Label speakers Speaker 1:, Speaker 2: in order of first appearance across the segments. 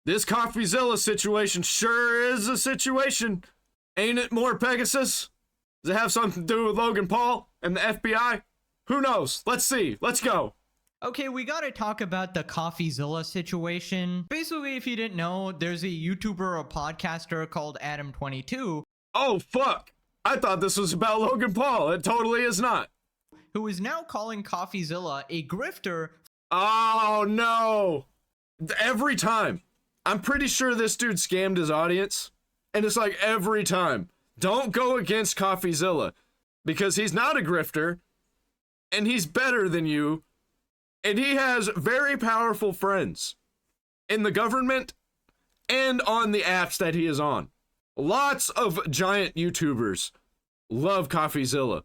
Speaker 1: This Coffeezilla situation sure is a situation. Ain't it, MorePegasus? Does it have something to do with Logan Paul and the FBI? Who knows? Let's see. Let's go.
Speaker 2: Okay, we gotta talk about the Coffeezilla situation. Basically, if you didn't know, there's a YouTuber or podcaster called Adam22.
Speaker 1: Oh, fuck. I thought this was about Logan Paul. It totally is not.
Speaker 2: Who is now calling Coffeezilla a grifter.
Speaker 1: Oh, no. Every time. I'm pretty sure this dude scammed his audience. And it's like every time. Don't go against Coffeezilla. Because he's not a grifter. And he's better than you. And he has very powerful friends. In the government. And on the apps that he is on. Lots of giant YouTubers love Coffeezilla.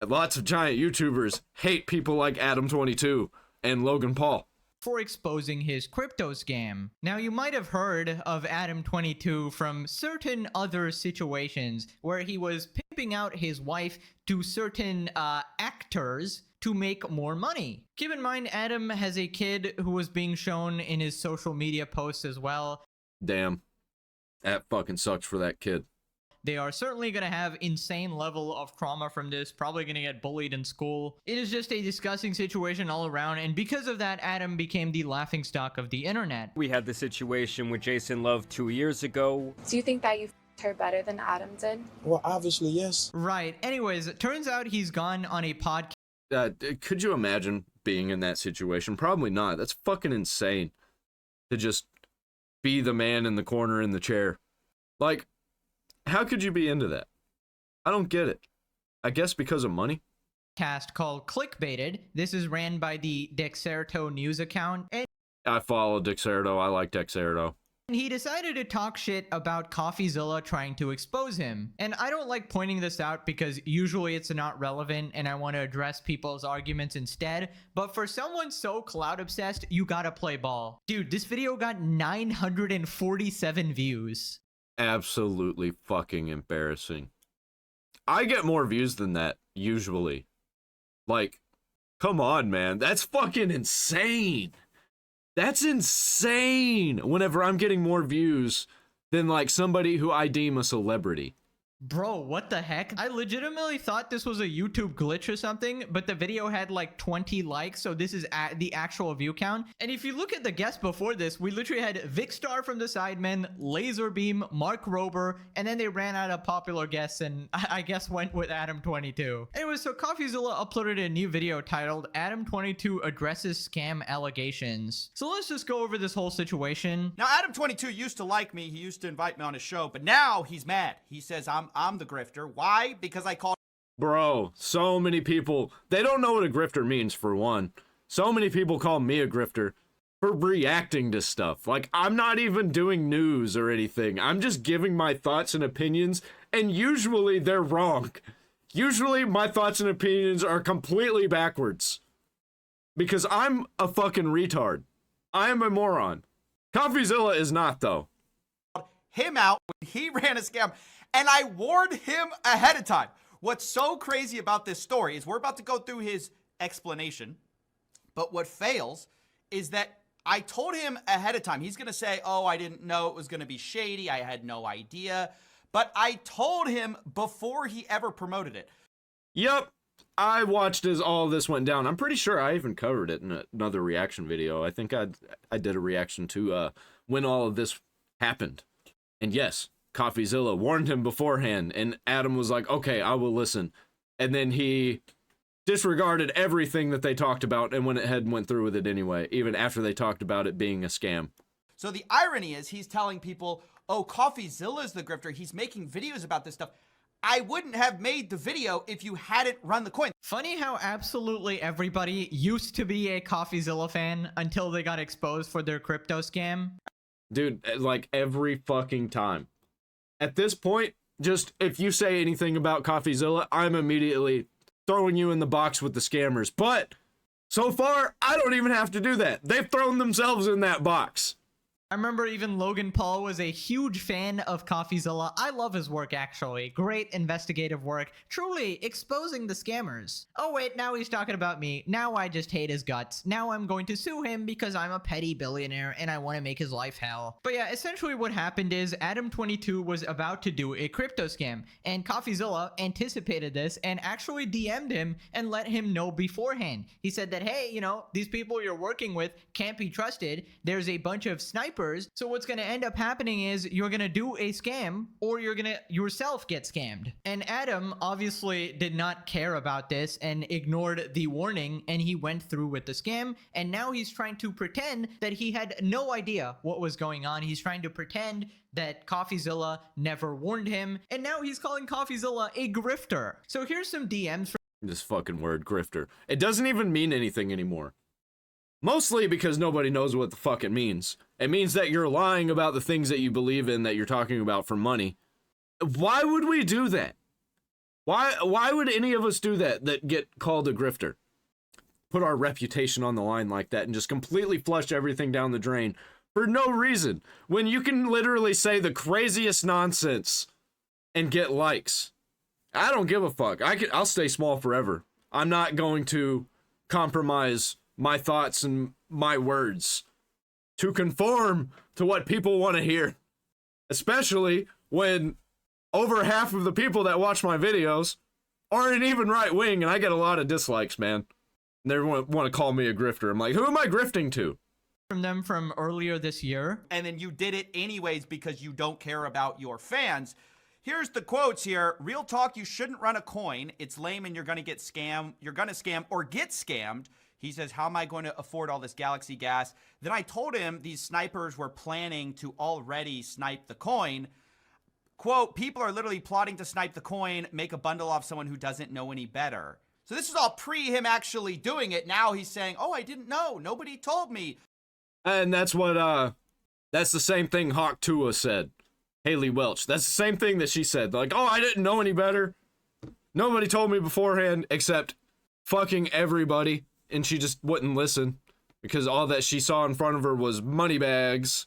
Speaker 1: And lots of giant YouTubers hate people like Adam22 and Logan Paul
Speaker 2: for exposing his crypto scam. Now, you might have heard of Adam22 from certain other situations where he was pimping out his wife to certain actors to make more money. Keep in mind, Adam has a kid who was being shown in his social media posts as well.
Speaker 1: Damn. That fucking sucks for that kid.
Speaker 2: They are certainly going to have insane level of trauma from this, probably going to get bullied in school. It is just a disgusting situation all around, and because of that, Adam became the laughingstock of the internet.
Speaker 3: We had the situation with Jason Love 2 years ago.
Speaker 4: Do you think that you f***ed her better than Adam did?
Speaker 5: Well, obviously, yes.
Speaker 2: Right. Anyways, it turns out he's gone on a podcast.
Speaker 1: Could you imagine being in that situation? Probably not. That's fucking insane. To just be the man in the corner in the chair. Like, how could you be into that? I don't get it. I guess because of money?
Speaker 2: Cast called Clickbaited. This is ran by the Dexerto news account. And
Speaker 1: I follow Dexerto. I like Dexerto.
Speaker 2: he decided to talk shit about Coffeezilla trying to expose him. And I don't like pointing this out because usually it's not relevant and I want to address people's arguments instead. But for someone so clout obsessed, you gotta play ball. Dude, this video got 947 views.
Speaker 1: Absolutely fucking embarrassing. I get more views than that, usually. Like, come on, man. That's fucking insane. That's insane whenever I'm getting more views than, like, somebody who I deem a celebrity.
Speaker 2: Bro, what the heck? I legitimately thought this was a YouTube glitch or something, but the video had like 20 likes, so this is the actual view count. And if you look at the guests before this, we literally had Vicstar from the Sidemen, Laserbeam, Mark Rober, and then they ran out of popular guests and I guess went with Adam22. Anyway, so Coffeezilla uploaded a new video titled Adam22 Addresses Scam Allegations. So let's just go over this whole situation.
Speaker 6: Now, Adam22 used to like me. He used to invite me on his show, but now he's mad. He says I'm the grifter. Why? Because I called.
Speaker 1: Bro, so many people, they don't know what a grifter means, for one. So many people call me a grifter for reacting to stuff. Like, I'm not even doing news or anything. I'm just giving my thoughts and opinions, and usually they're wrong. Usually my thoughts and opinions are completely backwards. Because I'm a fucking retard. I am a moron. Coffeezilla is not, though.
Speaker 6: Him out when he ran a scam. And I warned him ahead of time. What's so crazy about this story is we're about to go through his explanation. But what fails is that I told him ahead of time. He's going to say, oh, I didn't know it was going to be shady. I had no idea. But I told him before he ever promoted it.
Speaker 1: Yep. I watched as all this went down. I'm pretty sure I even covered it in another reaction video. I think I did a reaction to when all of this happened. And yes, Coffeezilla warned him beforehand, and Adam was like, okay, I will listen. And then he disregarded everything that they talked about and went ahead and went through with it anyway, even after they talked about it being a scam.
Speaker 6: So the irony is he's telling people, oh, Coffeezilla's the grifter. He's making videos about this stuff. I wouldn't have made the video if you hadn't run the coin.
Speaker 2: Funny how absolutely everybody used to be a Coffeezilla fan until they got exposed for their crypto scam.
Speaker 1: Dude, like every fucking time. At this point, just if you say anything about Coffeezilla, I'm immediately throwing you in the box with the scammers. But so far, I don't even have to do that. They've thrown themselves in that box.
Speaker 2: I remember even Logan Paul was a huge fan of Coffeezilla. I love his work, actually. Great investigative work, truly exposing the scammers. Oh wait, now he's talking about me. Now I just hate his guts. Now I'm going to sue him because I'm a petty billionaire and I want to make his life hell. But yeah, essentially what happened is Adam22 was about to do a crypto scam, and Coffeezilla anticipated this and actually DM'd him and let him know beforehand. He said that, hey, you know, these people you're working with can't be trusted. There's a bunch of snipers. So what's going to end up happening is you're going to do a scam or you're going to yourself get scammed. And Adam obviously did not care about this and ignored the warning, and he went through with the scam. And now he's trying to pretend that he had no idea what was going on. He's trying to pretend that Coffeezilla never warned him. And now he's calling Coffeezilla a grifter. So here's some DMs from
Speaker 1: This fucking word, grifter. It doesn't even mean anything anymore. Mostly because nobody knows what the fuck it means. It means that you're lying about the things that you believe in, that you're talking about for money. Why would we do that? Why would any of us do that get called a grifter? Put our reputation on the line like that and just completely flush everything down the drain for no reason, when you can literally say the craziest nonsense and get likes. I don't give a fuck. I'll stay small forever. I'm not going to compromise my thoughts and my words to conform to what people want to hear, especially when over half of the people that watch my videos aren't even right wing, and I get a lot of dislikes, man. And they want to call me a grifter. I'm like, who am I grifting to?
Speaker 2: from them from earlier this year.
Speaker 6: And then you did it anyways because you don't care about your fans. Here's the quotes here. Real talk, you shouldn't run a coin. It's lame and you're going to get scammed. You're going to scam or get scammed. He says, how am I going to afford all this Galaxy gas? Then I told him these snipers were planning to already snipe the coin. Quote, people are literally plotting to snipe the coin, make a bundle off someone who doesn't know any better. So this is all pre him actually doing it. Now he's saying, oh, I didn't know. Nobody told me.
Speaker 1: And that's what, that's the same thing Hawk Tua said. Haley Welch. That's the same thing that she said. Like, oh, I didn't know any better. Nobody told me beforehand except fucking everybody. And she just wouldn't listen because all that she saw in front of her was money bags.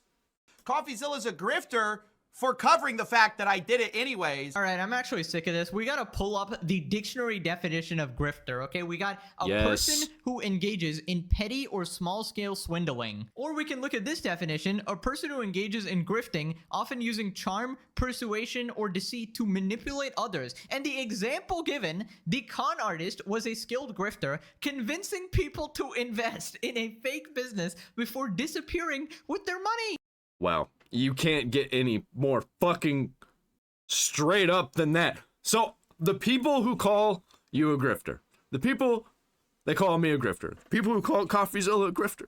Speaker 6: Coffeezilla's a grifter for covering the fact that I did it anyways.
Speaker 2: All right, I'm actually sick of this. We got to pull up the dictionary definition of grifter, okay? We got a person who engages in petty or small-scale swindling. Or we can look at this definition, a person who engages in grifting, often using charm, persuasion, or deceit to manipulate others. And the example given, the con artist was a skilled grifter, convincing people to invest in a fake business before disappearing with their money.
Speaker 1: Wow. You can't get any more fucking straight up than that. So the people who call you a grifter, the people they call me a grifter, the people who call Coffeezilla a grifter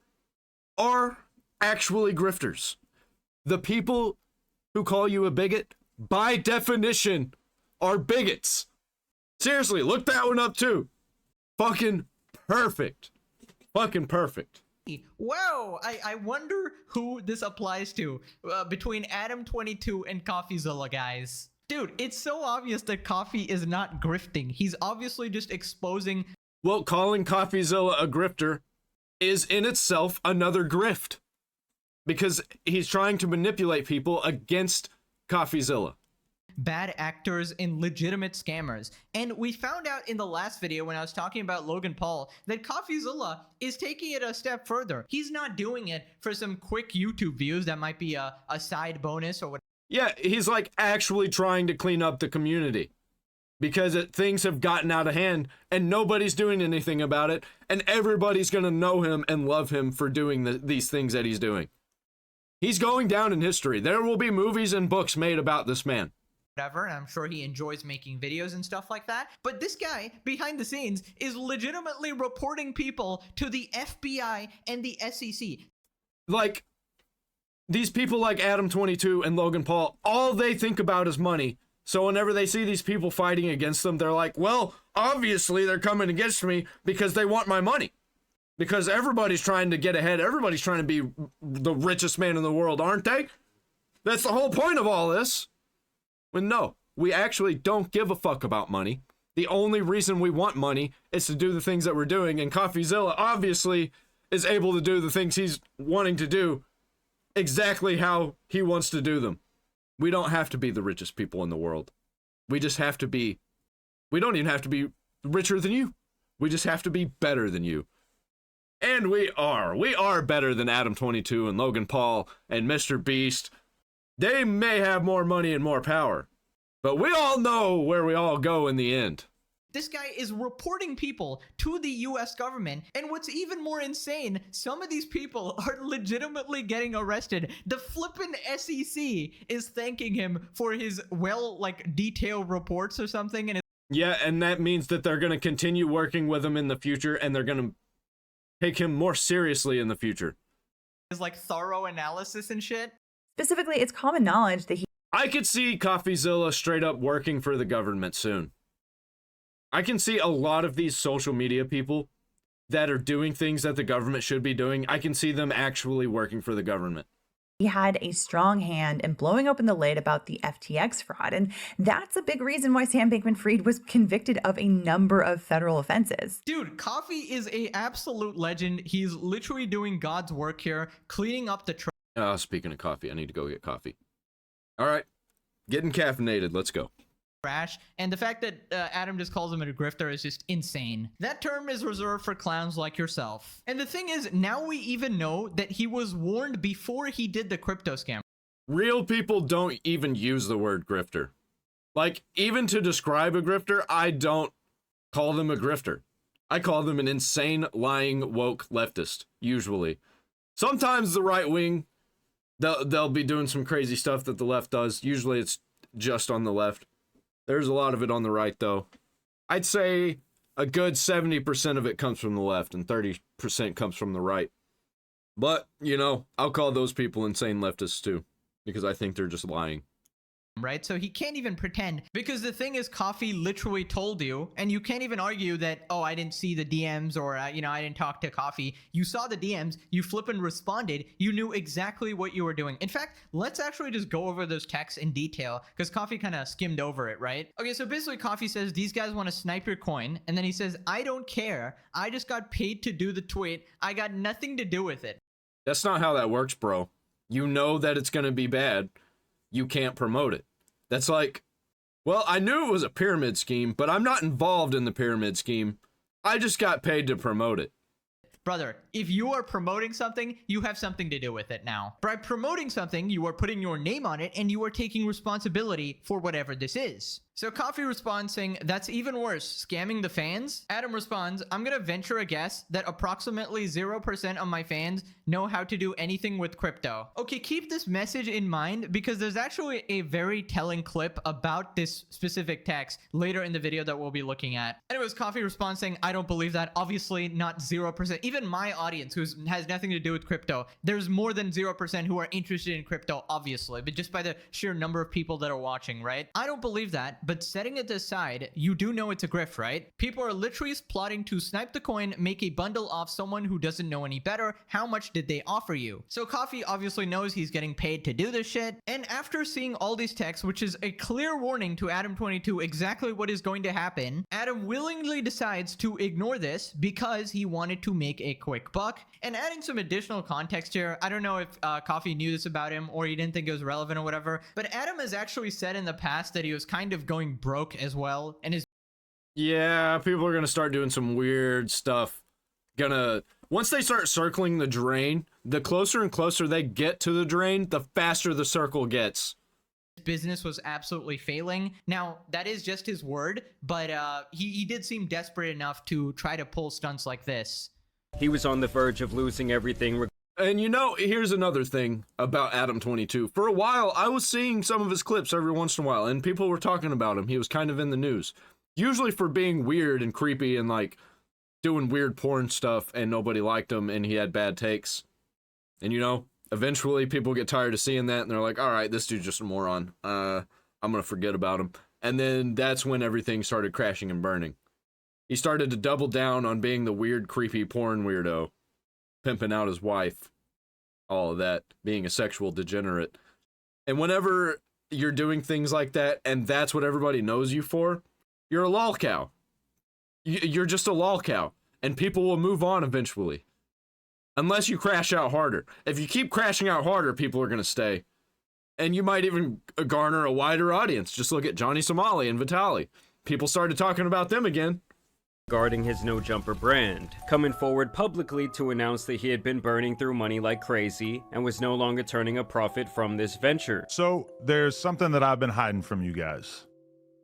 Speaker 1: are actually grifters. The people who call you a bigot, by definition, are bigots. Seriously, look that one up too. Fucking perfect. Fucking perfect.
Speaker 2: Whoa, I wonder who this applies to between Adam22 and Coffeezilla, guys. Dude, it's so obvious that Coffee is not grifting. He's obviously just exposing.
Speaker 1: Well, calling Coffeezilla a grifter is in itself another grift because he's trying to manipulate people against Coffeezilla.
Speaker 2: Bad actors and legitimate scammers. And we found out in the last video when I was talking about Logan Paul that Coffeezilla is taking it a step further. He's not doing it for some quick YouTube views that might be a side bonus or whatever.
Speaker 1: Yeah, he's like actually trying to clean up the community because things have gotten out of hand and nobody's doing anything about it, and everybody's gonna know him and love him for doing these things that he's doing. He's going down in history. There will be movies and books made about this man.
Speaker 2: Whatever, and I'm sure he enjoys making videos and stuff like that. But this guy, behind the scenes, is legitimately reporting people to the FBI and the SEC.
Speaker 1: Like, these people like Adam22 and Logan Paul, all they think about is money. So whenever they see these people fighting against them, they're like, well, obviously they're coming against me because they want my money. Because everybody's trying to get ahead. Everybody's trying to be the richest man in the world, aren't they? That's the whole point of all this. But no, we actually don't give a fuck about money. The only reason we want money is to do the things that we're doing, and Coffeezilla obviously is able to do the things he's wanting to do exactly how he wants to do them. We don't have to be the richest people in the world. We just have to be, we don't even have to be richer than you. We just have to be better than you. And we are better than Adam22 and Logan Paul and Mr. Beast. They may have more money and more power, but we all know where we all go in the end.
Speaker 2: This guy is reporting people to the US government, and what's even more insane, some of these people are legitimately getting arrested. The flippin' SEC is thanking him for his detailed reports or something, and
Speaker 1: yeah, and that means that they're going to continue working with him in the future, and they're going to take him more seriously in the future.
Speaker 2: his thorough analysis and shit.
Speaker 5: Specifically, it's common knowledge that
Speaker 1: I could see Coffeezilla straight up working for the government soon. I can see a lot of these social media people that are doing things that the government should be doing. I can see them actually working for the government.
Speaker 5: he had a strong hand in blowing open the lid about the FTX fraud. And that's a big reason why Sam Bankman-Fried was convicted of a number of federal offenses.
Speaker 2: Dude, Coffee is a absolute legend. He's literally doing God's work here, cleaning up the
Speaker 1: Speaking of coffee, I need to go get coffee. All right, getting caffeinated. Let's go.
Speaker 2: trash, and the fact that Adam just calls him a grifter is just insane. That term is reserved for clowns like yourself. And the thing is, now we even know that he was warned before he did the crypto scam.
Speaker 1: Real people don't even use the word grifter. Like, even to describe a grifter, I don't call them a grifter. I call them an insane, lying, woke leftist, usually. Sometimes the right wing, they'll be doing some crazy stuff that the left does. Usually it's just on the left. There's a lot of it on the right, though. I'd say a good 70% of it comes from the left and 30% comes from the right. But, you know, I'll call those people insane leftists, too, because I think they're just lying.
Speaker 2: Right? So he can't even pretend, because the thing is, Coffee literally told you, and you can't even argue that, oh, I didn't see the DMs, or, I didn't talk to Coffee. You saw the DMs, you flippin' responded, you knew exactly what you were doing. In fact, let's actually just go over those texts in detail, because Coffee kind of skimmed over it, right? Okay, so basically Coffee says, these guys want to snipe your coin, and then he says, I don't care, I just got paid to do the tweet, I got nothing to do with it.
Speaker 1: That's not how that works, bro. You know that it's going to be bad. You can't promote it. That's like, well, I knew it was a pyramid scheme, but I'm not involved in the pyramid scheme. I just got paid to promote it.
Speaker 2: Brother, if you are promoting something, you have something to do with it now. By promoting something, you are putting your name on it, and you are taking responsibility for whatever this is. So Coffee responds saying, that's even worse, scamming the fans? Adam responds, I'm gonna venture a guess that approximately 0% of my fans know how to do anything with crypto. Okay, keep this message in mind, because there's actually a very telling clip about this specific text later in the video that we'll be looking at. Anyways, Coffee responds saying, I don't believe that. Obviously not 0%. Even my audience, who has nothing to do with crypto, there's more than 0% who are interested in crypto, obviously, but just by the sheer number of people that are watching, right? I don't believe that. But setting it aside, you do know it's a grift, right? People are literally plotting to snipe the coin, make a bundle off someone who doesn't know any better. How much did they offer you? So Coffee obviously knows he's getting paid to do this shit. And after seeing all these texts, which is a clear warning to Adam22 exactly what is going to happen, Adam willingly decides to ignore this because he wanted to make a quick buck. And adding some additional context here, I don't know if Coffee knew this about him or he didn't think it was relevant or whatever, but Adam has actually said in the past that he was kind of going broke as well, and
Speaker 1: Yeah, people are gonna start doing some weird stuff. Once they start circling the drain, the closer and closer they get to the drain, the faster the circle gets.
Speaker 2: business was absolutely failing. Now, that is just his word, but he did seem desperate enough to try to pull stunts like this.
Speaker 3: He was on the verge of losing everything.
Speaker 1: And you know, here's another thing about Adam22. For a while, I was seeing some of his clips every once in a while, and people were talking about him. He was kind of in the news. Usually for being weird and creepy and, like, doing weird porn stuff, and nobody liked him, and he had bad takes. And, you know, eventually people get tired of seeing that, and they're like, all right, this dude's just a moron. I'm gonna forget about him. And then that's when everything started crashing and burning. He started to double down on being the weird, creepy porn weirdo, pimping out his wife, all of that, being a sexual degenerate. And whenever you're doing things like that, and that's what everybody knows you for, you're a lol cow. You're just a lol cow, and people will move on eventually. Unless you crash out harder. If you keep crashing out harder, people are going to stay. And you might even garner a wider audience. Just look at Johnny Somali and Vitali. People started talking about them again.
Speaker 3: Regarding his No Jumper brand, coming forward publicly to announce that he had been burning through money like crazy and was no longer turning a profit from this venture.
Speaker 7: So there's something that I've been hiding from you guys.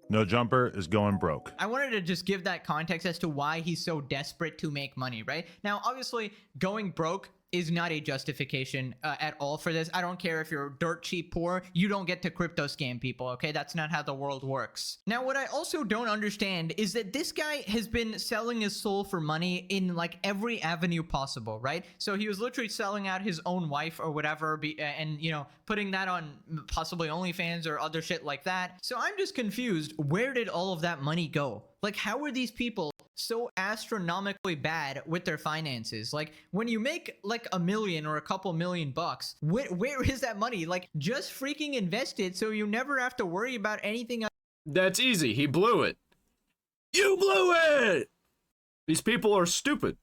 Speaker 7: No Jumper is going broke.
Speaker 2: I wanted to just give that context as to why he's so desperate to make money, right? Now, obviously, going broke is not a justification at all for this. I don't care if you're dirt cheap poor, you don't get to crypto scam people, okay? That's not how the world works. Now, what I also don't understand is that this guy has been selling his soul for money in like every avenue possible, right? So he was literally selling out his own wife or whatever, and you know, putting that on possibly OnlyFans or other shit like that. So I'm just confused, where did all of that money go? Like, how are these people so astronomically bad with their finances? Like, when you make like $1 million or a couple $1,000,000, where is that money? Like, just freaking invest it so you never have to worry about anything.
Speaker 1: That's easy. He blew it. You blew it! These people are stupid.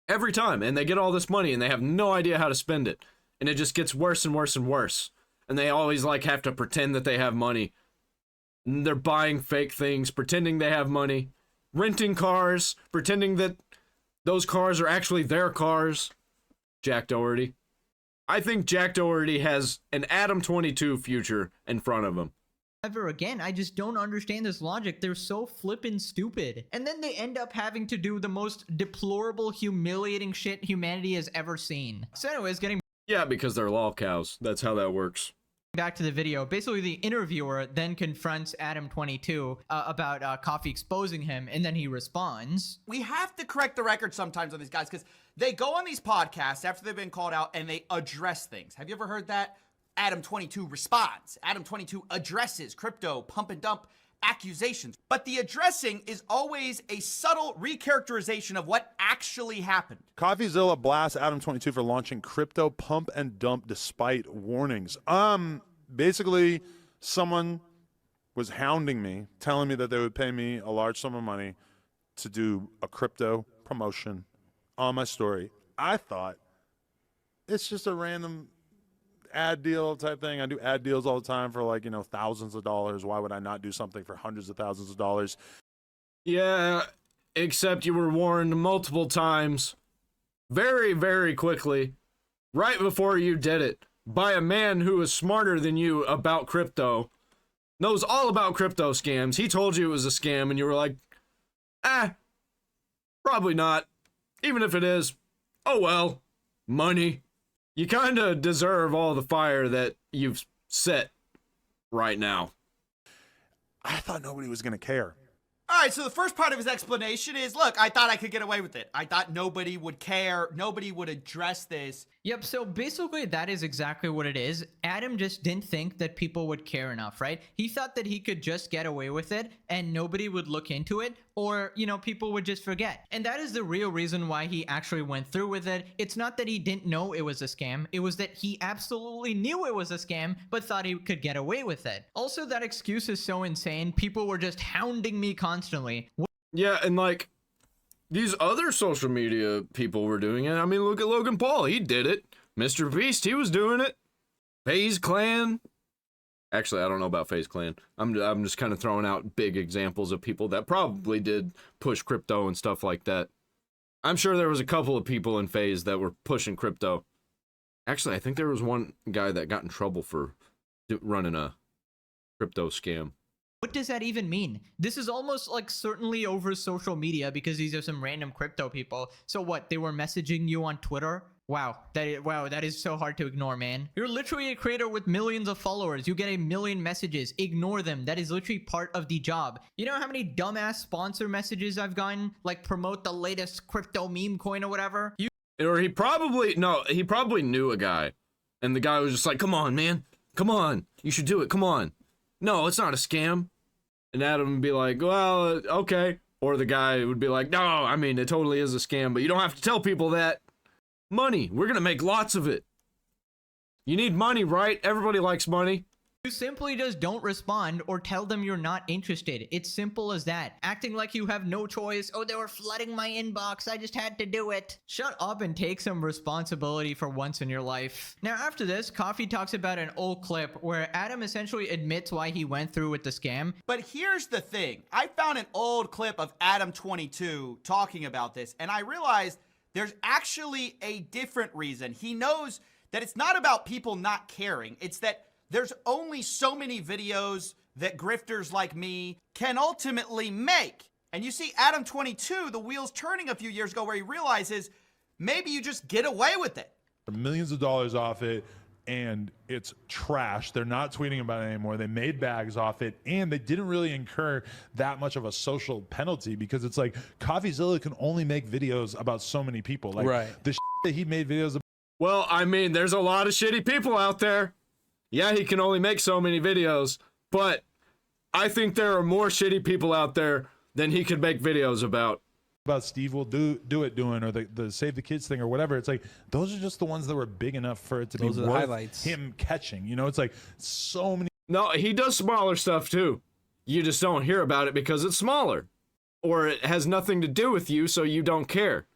Speaker 1: Every time. And they get all this money and they have no idea how to spend it. And it just gets worse and worse and worse. And they always like have to pretend that they have money. And they're buying fake things, pretending they have money. Renting cars, pretending that those cars are actually their cars. Jack Doherty. I think Jack Doherty has an Adam 22 future in front of him.
Speaker 2: Ever again. I just don't understand this logic. They're so flippin' stupid. And then they end up having to do the most deplorable, humiliating shit humanity has ever seen. So anyways, getting
Speaker 1: Yeah, because they're lol cows. That's how that works.
Speaker 2: back to the video, basically the interviewer then confronts Adam22 about Coffee exposing him, and then he responds.
Speaker 6: We have to correct the record sometimes on these guys because they go on these podcasts after they've been called out and they address things. Have you ever heard that? Adam22 responds. Adam22 addresses crypto pump and dump accusations. But the addressing is always a subtle recharacterization of what actually happened.
Speaker 7: Coffeezilla blasts Adam22 for launching crypto pump and dump despite warnings. Basically, someone was hounding me, telling me that they would pay me a large sum of money to do a crypto promotion on my story. I thought it's just a random ad deal type thing. I do ad deals all the time for like, you know, thousands of dollars. Why would I not do something for hundreds of thousands of dollars?
Speaker 1: Yeah, except you were warned multiple times, very, very quickly, right before you did it, by a man who is smarter than you about crypto, knows all about crypto scams. He told you it was a scam, and you were like, probably not. Even if it is, oh well, money. You kind of deserve all the fire that you've set right now.
Speaker 7: I thought nobody was going to care.
Speaker 6: All right, so the first part of his explanation is, look, I thought I could get away with it. I thought nobody would care. Nobody would address this.
Speaker 2: Yep, so basically that is exactly what it is. Adam just didn't think that people would care enough, right? He thought that he could just get away with it and nobody would look into it, or, you know, people would just forget. And that is the real reason why he actually went through with it. It's not that he didn't know it was a scam. It was that he absolutely knew it was a scam, but thought he could get away with it. Also, that excuse is so insane. People were just hounding me constantly.
Speaker 1: Yeah, and like, these other social media people were doing it. I mean, look at Logan Paul. He did it. Mr. Beast, he was doing it. FaZe Clan. Actually, I don't know about FaZe Clan. I'm just kind of throwing out big examples of people that probably did push crypto and stuff like that. I'm sure there was a couple of people in FaZe that were pushing crypto. Actually, I think there was one guy that got in trouble for running a crypto scam.
Speaker 2: What does that even mean? This is almost like certainly over social media because these are some random crypto people. So what, they were messaging you on Twitter? Wow, that is so hard to ignore, man. You're literally a creator with millions of followers. You get a million messages. Ignore them. That is literally part of the job. You know how many dumbass sponsor messages I've gotten? Like promote the latest crypto meme coin or whatever?
Speaker 1: Or he probably knew a guy. And the guy was just like, come on, man. Come on. You should do it. Come on. No, it's not a scam. And Adam would be like, well, okay. Or the guy would be like, no, I mean, it totally is a scam, but you don't have to tell people that. Money. We're going to make lots of it. You need money, right? Everybody likes money.
Speaker 2: You simply just don't respond or tell them you're not interested. It's simple as that. Acting like you have no choice. Oh, they were flooding my inbox. I just had to do it. Shut up and take some responsibility for once in your life. Now, after this, Coffee talks about an old clip where Adam essentially admits why he went through with the scam.
Speaker 6: But here's the thing. I found an old clip of Adam22 talking about this, and I realized there's actually a different reason. He knows that it's not about people not caring. It's that there's only so many videos that grifters like me can ultimately make. And you see Adam22, the wheels turning a few years ago, where he realizes maybe you just get away with it.
Speaker 7: Millions of dollars off it, and it's trash. They're not tweeting about it anymore. They made bags off it, and they didn't really incur that much of a social penalty, because it's like Coffeezilla can only make videos about so many people. Like the that he made videos about.
Speaker 1: Well, I mean, there's a lot of shitty people out there. Yeah, he can only make so many videos, but I think there are more shitty people out there than he could make videos about.
Speaker 7: Steve will do it doing, or the Save the Kids thing or whatever. It's like, those are just the ones that were big enough for it to
Speaker 8: those
Speaker 7: be
Speaker 8: are the
Speaker 7: worth
Speaker 8: highlights.
Speaker 7: Him catching. You know, it's like so many.
Speaker 1: No, he does smaller stuff too. You just don't hear about it because it's smaller, or it has nothing to do with you, so you don't care.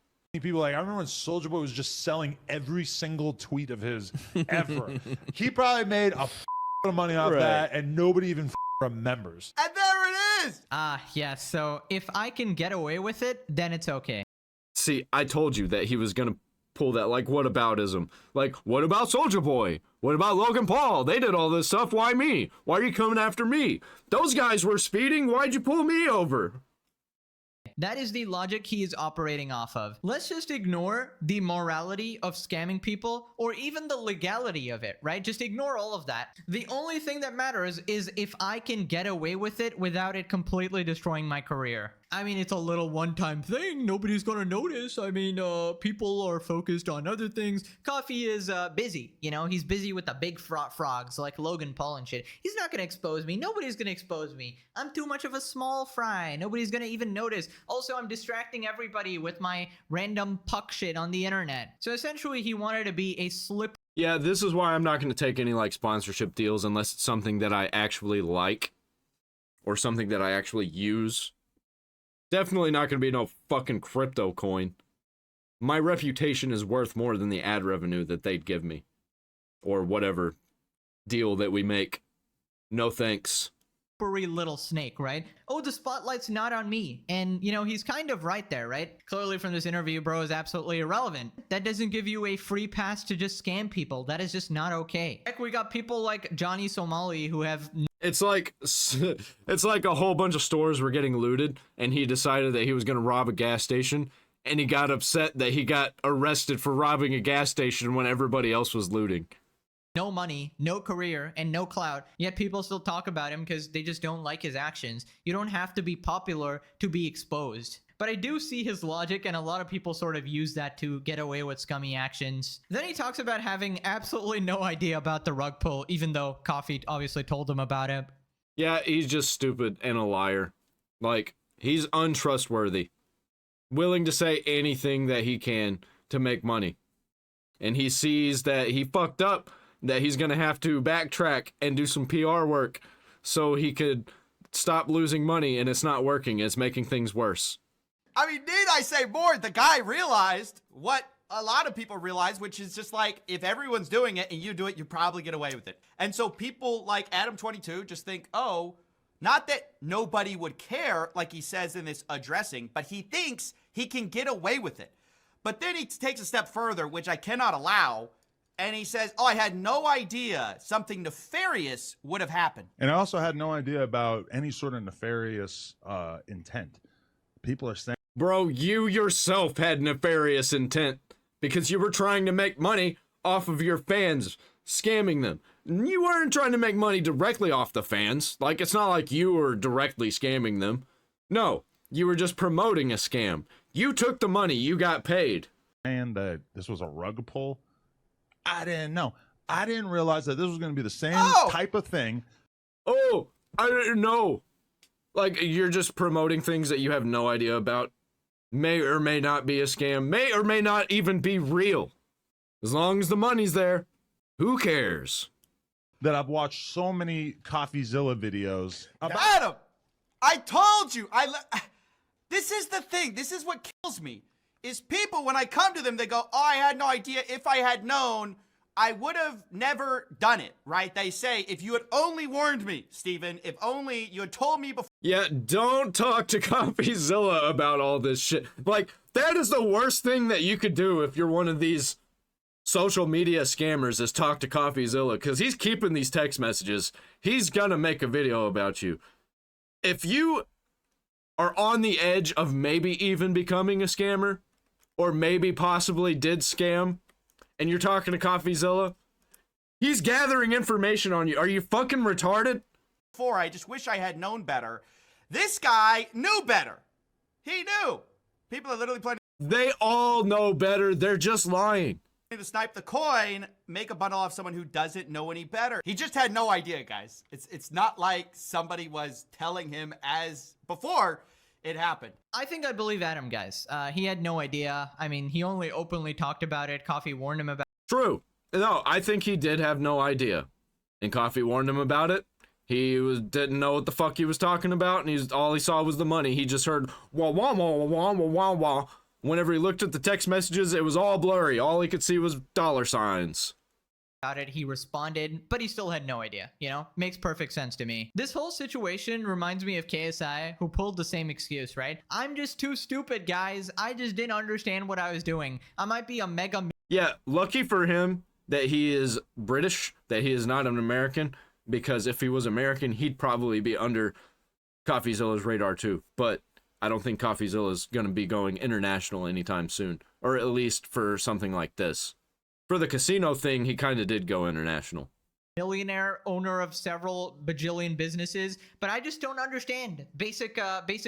Speaker 7: People like, I remember when Soulja Boy was just selling every single tweet of his ever. He probably made a of money off that, and nobody even remembers.
Speaker 6: And there it is.
Speaker 2: Yeah, so if I can get away with it, then it's okay.
Speaker 1: See, I told you that he was gonna pull that, like, whataboutism. Like, what about Soulja Boy? What about Logan Paul? They did all this stuff. Why me? Why are you coming after me? Those guys were speeding. Why'd you pull me over?
Speaker 2: That is the logic he is operating off of. Let's just ignore the morality of scamming people, or even the legality of it, right? Just ignore all of that. The only thing that matters is if I can get away with it without it completely destroying my career. I mean, it's a little one-time thing. Nobody's gonna notice. I mean, people are focused on other things. Coffee is busy, you know? He's busy with the big frogs like Logan Paul and shit. He's not gonna expose me. Nobody's gonna expose me. I'm too much of a small fry. Nobody's gonna even notice. Also, I'm distracting everybody with my random puck shit on the internet. So essentially, he wanted to be a slip.
Speaker 1: Yeah, this is why I'm not going to take any, like, sponsorship deals unless it's something that I actually like or something that I actually use. Definitely not going to be no fucking crypto coin. My reputation is worth more than the ad revenue that they'd give me, or whatever deal that we make. No thanks.
Speaker 2: Little snake, right? Oh, the spotlight's not on me. And, you know, he's kind of right there, right? Clearly from this interview, bro is absolutely irrelevant. That doesn't give you a free pass to just scam people. That is just not okay. Heck, we got people like Johnny Somali who have...
Speaker 1: It's like a whole bunch of stores were getting looted, and he decided that he was going to rob a gas station, and he got upset that he got arrested for robbing a gas station when everybody else was looting.
Speaker 2: No money, no career, and no clout, yet people still talk about him because they just don't like his actions. You don't have to be popular to be exposed. But I do see his logic, and a lot of people sort of use that to get away with scummy actions. Then he talks about having absolutely no idea about the rug pull, even though Coffee obviously told him about it.
Speaker 1: Yeah, he's just stupid and a liar. Like, he's untrustworthy. Willing to say anything that he can to make money. And he sees that he fucked up, that he's going to have to backtrack and do some PR work so he could stop losing money, and it's not working. It's making things worse.
Speaker 6: I mean, need I say more? The guy realized what a lot of people realize, which is just like, if everyone's doing it and you do it, you probably get away with it. And so people like Adam22 just think, oh, not that nobody would care, like he says in this addressing, but he thinks he can get away with it. But then he takes a step further, which I cannot allow, and he says, oh, I had no idea something nefarious would have happened.
Speaker 7: And I also had no idea about any sort of nefarious intent. People are saying,
Speaker 1: bro, you yourself had nefarious intent because you were trying to make money off of your fans, scamming them. You weren't trying to make money directly off the fans. Like, it's not like you were directly scamming them. No, you were just promoting a scam. You took the money, you got paid.
Speaker 7: And that this was a rug pull. I didn't know. I didn't realize that this was going to be the same type of thing.
Speaker 1: Oh, I didn't know. Like, you're just promoting things that you have no idea about. May or may not be a scam. May or may not even be real. As long as the money's there, who cares?
Speaker 7: that I've watched so many Coffeezilla videos about.
Speaker 6: Adam, I told you. This is the thing. This is what kills me. Is people, when I come to them, they go, oh, I had no idea. If I had known, I would have never done it, right? They say, if you had only warned me, Steven, if only you had told me before.
Speaker 1: Yeah, don't talk to Coffeezilla about all this shit. Like, that is the worst thing that you could do if you're one of these social media scammers, is talk to Coffeezilla, because he's keeping these text messages. He's gonna make a video about you. If you are on the edge of maybe even becoming a scammer, or maybe possibly did scam, and you're talking to Coffeezilla, he's gathering information on you. Are you fucking retarded?
Speaker 6: I just wish I had known better. This guy knew better. He knew. People are literally planning
Speaker 1: They all know better. They're just lying.
Speaker 6: to snipe the coin, make a bundle off someone who doesn't know any better. He just had no idea, guys. It's not like somebody was telling him as before it happened.
Speaker 2: I think I believe Adam, guys. He had no idea. I mean, he only openly talked about it. Coffee warned him about it.
Speaker 1: True. No, I think he did have no idea. And Coffee warned him about it. He didn't know what the fuck he was talking about, and all he saw was the money. He just heard wah wah wah wah wah wah wah. Whenever he looked at the text messages, it was all blurry. All he could see was dollar signs.
Speaker 2: it. He responded, but he still had no idea, you know? Makes perfect sense to me. This whole situation reminds me of KSI, who pulled the same excuse, right? I'm just too stupid, guys. I just didn't understand what I was doing. I might be a mega...
Speaker 1: Yeah, lucky for him that he is British, that he is not an American, because if he was American, he'd probably be under Coffeezilla's radar too. But I don't think Coffeezilla's going to be going international anytime soon, or at least for something like this. For the casino thing, he kind of did go international.
Speaker 2: Millionaire, owner of several bajillion businesses, but I just don't understand basic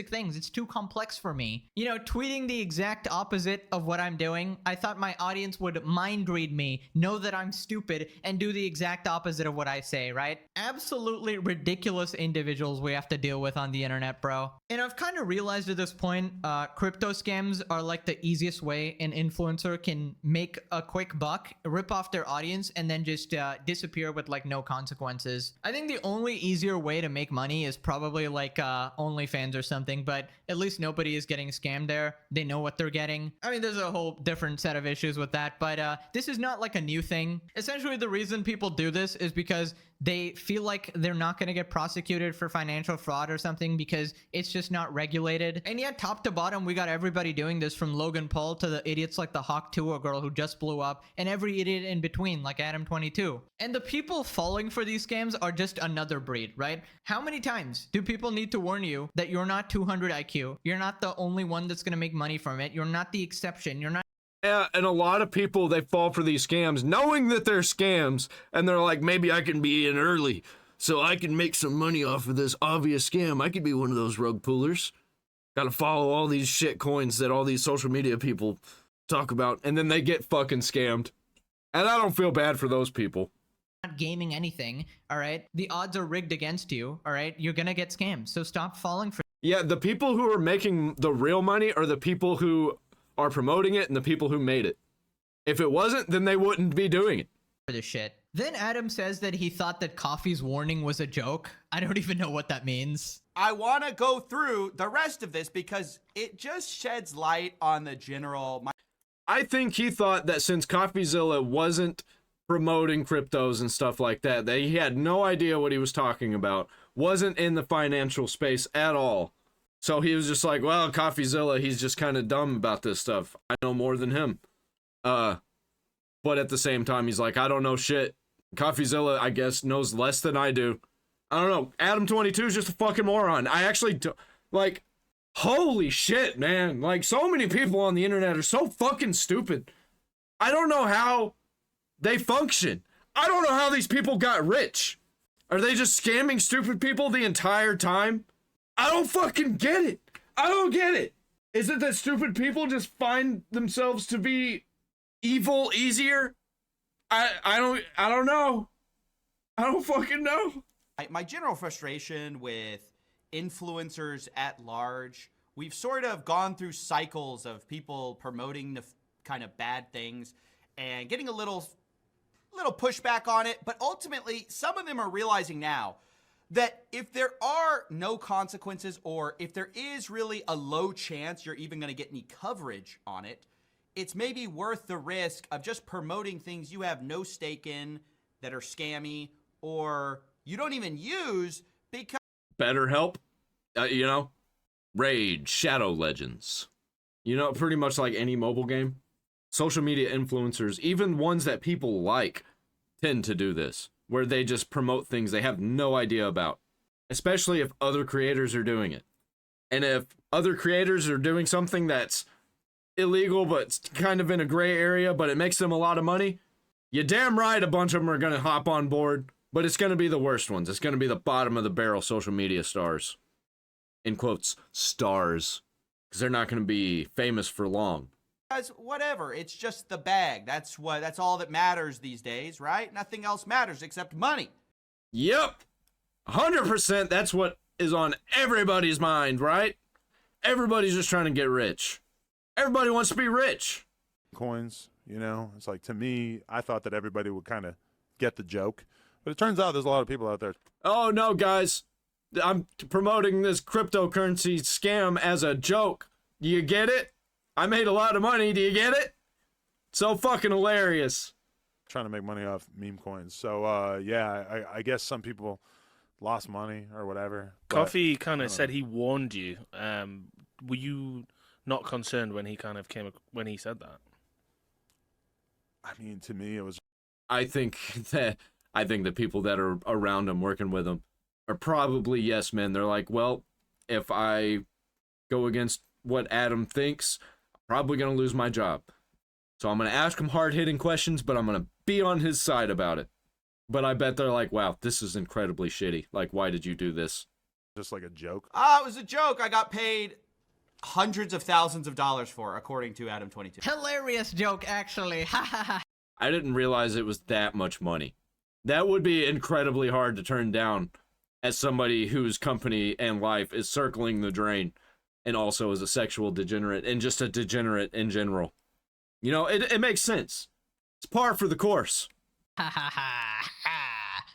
Speaker 2: things. It's too complex for me. You know, tweeting the exact opposite of what I'm doing. I thought my audience would mind read me, know that I'm stupid, and do the exact opposite of what I say, right? Absolutely ridiculous individuals we have to deal with on the internet, bro. And I've kind of realized at this point, crypto scams are like the easiest way an influencer can make a quick buck, rip off their audience, and then just disappear with like no consequences. I think the only easier way to make money is probably like OnlyFans or something, but at least nobody is getting scammed there. They know what they're getting. I mean, there's a whole different set of issues with that, but this is not like a new thing. Essentially, the reason people do this is because they feel like they're not going to get prosecuted for financial fraud or something because it's just not regulated. And yet, top to bottom, we got everybody doing this, from Logan Paul to the idiots like the Hawk 2 girl who just blew up, and every idiot in between like Adam22. And the people falling for these scams are just another breed, right? How many times do people need to warn you that you're not 200 IQ? You're not the only one that's going to make money from it. You're not the exception. You're not...
Speaker 1: Yeah, and a lot of people, they fall for these scams knowing that they're scams, and they're like, maybe I can be in early so I can make some money off of this obvious scam. I could be one of those rug pullers. Gotta follow all these shit coins that all these social media people talk about, and then they get fucking scammed. And I don't feel bad for those people.
Speaker 2: Not gaming anything, all right? The odds are rigged against you, all right? You're gonna get scammed, so stop falling for...
Speaker 1: Yeah, the people who are making the real money are the people who are promoting it and the people who made it. If it wasn't, then they wouldn't be doing it.
Speaker 2: For this shit. Then Adam says that he thought that Coffee's warning was a joke. I don't even know what that means.
Speaker 6: I want to go through the rest of this because it just sheds light on the general...
Speaker 1: I think he thought that since Coffeezilla wasn't promoting cryptos and stuff like that, that he had no idea what he was talking about, wasn't in the financial space at all. So he was just like, well, Coffeezilla, he's just kind of dumb about this stuff. I know more than him. But at the same time, he's like, I don't know shit. Coffeezilla, I guess, knows less than I do. I don't know. Adam22 is just a fucking moron. I actually do, like, holy shit, man. Like, so many people on the internet are so fucking stupid. I don't know how they function. I don't know how these people got rich. Are they just scamming stupid people the entire time? I don't fucking get it. I don't get it. Is it that stupid people just find themselves to be evil easier? I don't know. I don't fucking know.
Speaker 6: My general frustration with influencers at large, we've sort of gone through cycles of people promoting the kind of bad things and getting a little little pushback on it, but ultimately, some of them are realizing now that if there are no consequences, or if there is really a low chance you're even going to get any coverage on it, it's maybe worth the risk of just promoting things you have no stake in, that are scammy, or you don't even use, because
Speaker 1: BetterHelp, you know, Raid, Shadow Legends, you know, pretty much like any mobile game. Social media influencers, even ones that people like, tend to do this, where they just promote things they have no idea about, especially if other creators are doing it. And if other creators are doing something that's illegal, but it's kind of in a gray area, but it makes them a lot of money, you're damn right a bunch of them are going to hop on board, but it's going to be the worst ones. It's going to be the bottom of the barrel social media stars. In quotes, stars. Because they're not going to be famous for long.
Speaker 6: whatever, it's just the bag. That's all that matters these days, right? Nothing else matters except money.
Speaker 1: Yep. 100% that's what is on everybody's mind, right? Everybody's just trying to get rich. Everybody wants to be rich.
Speaker 7: Coins, you know, it's like, to me, I thought that everybody would kind of get the joke, but it turns out there's a lot of people out there.
Speaker 1: Oh no, guys, I'm promoting this cryptocurrency scam as a joke. Do you get it? I made a lot of money. Do you get it? So fucking hilarious.
Speaker 7: Trying to make money off meme coins. So yeah, I guess some people lost money or whatever.
Speaker 8: Coffee kind of said he warned you. Were you not concerned when he kind of when he said that?
Speaker 7: I mean, to me, it was.
Speaker 1: I think that people that are around him, working with him, are probably yes men. They're like, well, if I go against what Adam thinks, I'm probably gonna lose my job. So I'm gonna ask him hard-hitting questions, but I'm gonna be on his side about it. But I bet they're like, wow, this is incredibly shitty. Like, why did you do this?
Speaker 7: Just like a joke.
Speaker 6: It was a joke. I got paid hundreds of thousands of dollars for, according to Adam 22.
Speaker 2: Hilarious joke, actually. Ha ha ha.
Speaker 1: I didn't realize it was that much money. That would be incredibly hard to turn down as somebody whose company and life is circling the drain, and also is a sexual degenerate and just a degenerate in general. You know, it makes sense. It's par for the course.
Speaker 2: Ha ha ha ha.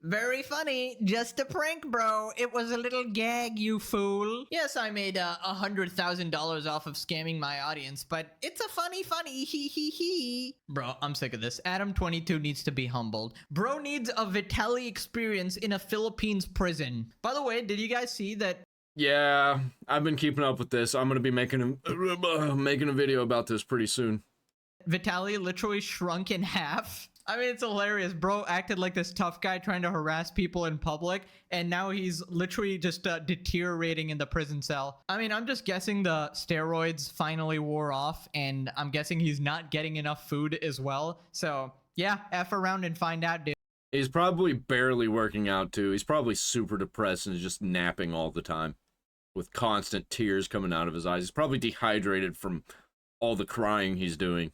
Speaker 2: Very funny. Just a prank, bro. It was a little gag, you fool. Yes, I made $100,000 off of scamming my audience, but it's a funny hee hee hee. Bro, I'm sick of this. Adam 22 needs to be humbled. Bro needs a Vitaly experience in a Philippines prison. By the way, did you guys see that?
Speaker 1: Yeah, I've been keeping up with this. I'm gonna be making a video about this pretty soon.
Speaker 2: Vitaly literally shrunk in half. I mean, it's hilarious. Bro acted like this tough guy trying to harass people in public, and now he's literally just deteriorating in the prison cell. I mean, I'm just guessing the steroids finally wore off, and I'm guessing he's not getting enough food as well. So, yeah, F around and find out, dude.
Speaker 1: He's probably barely working out, too. He's probably super depressed and just napping all the time with constant tears coming out of his eyes. He's probably dehydrated from all the crying he's doing.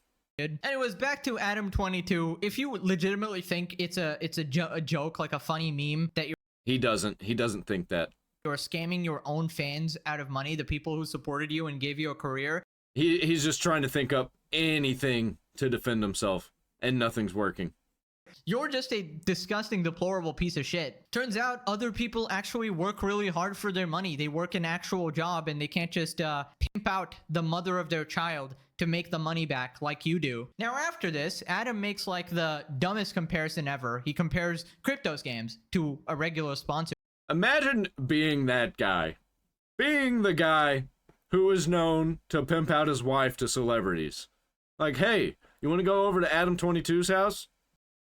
Speaker 2: Anyways, back to Adam 22. If you legitimately think it's a joke, like a funny meme that
Speaker 1: he doesn't think that
Speaker 2: you're scamming your own fans out of money, the people who supported you and gave you a career.
Speaker 1: He's just trying to think up anything to defend himself, and nothing's working.
Speaker 2: You're just a disgusting, deplorable piece of shit. Turns out other people actually work really hard for their money. They work an actual job, and they can't just pimp out the mother of their child to make the money back like you do. Now after this, Adam makes like the dumbest comparison ever. He compares crypto scams to a regular sponsor. Imagine
Speaker 1: being that guy. Being the guy who is known to pimp out his wife to celebrities. Like, hey, you want to go over to Adam 22's house?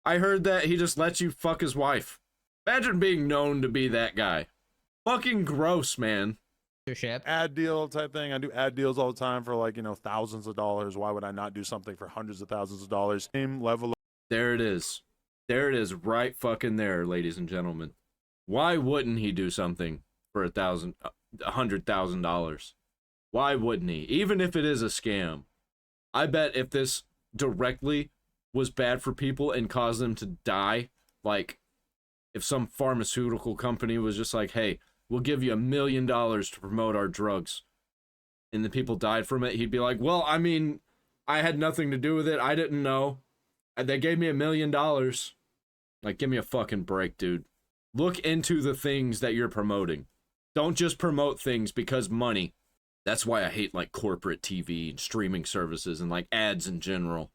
Speaker 1: I heard that he just lets you fuck his wife. Imagine being known to be that guy. Fucking gross, man.
Speaker 7: Ad deal type thing. I do ad deals all the time for, like, you know, thousands of dollars. Why would I not do something for hundreds of thousands of dollars? Same level.
Speaker 1: There it is. There it is, right fucking there, ladies and gentlemen. Why wouldn't he do something for $100,000? Why wouldn't he? Even if it is a scam. I bet if this directly was bad for people and caused them to die, like if some pharmaceutical company was just like, hey, we'll give you $1 million to promote our drugs, and the people died from it, he'd be like, well, I mean, I had nothing to do with it. I didn't know. They gave me $1 million. Like, give me a fucking break, dude. Look into the things that you're promoting. Don't just promote things because money. That's why I hate, like, corporate TV and streaming services and, like, ads in general.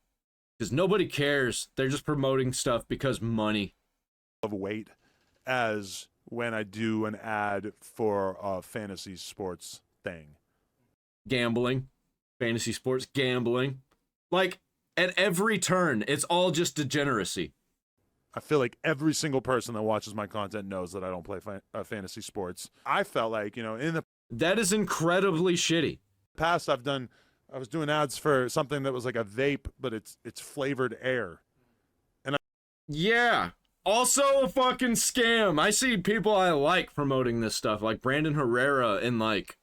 Speaker 1: Because nobody cares. They're just promoting stuff because money.
Speaker 7: Of weight as when I do an ad for a fantasy sports thing.
Speaker 1: Gambling. Fantasy sports. Gambling. Like, at every turn, it's all just degeneracy.
Speaker 7: I feel like every single person that watches my content knows that I don't play fantasy sports. I felt like, you know, in the
Speaker 1: That is incredibly shitty.
Speaker 7: past I was doing ads for something that was like a vape, but it's flavored air.
Speaker 1: Yeah. Also a fucking scam. I see people I like promoting this stuff, like Brandon Herrera in, like,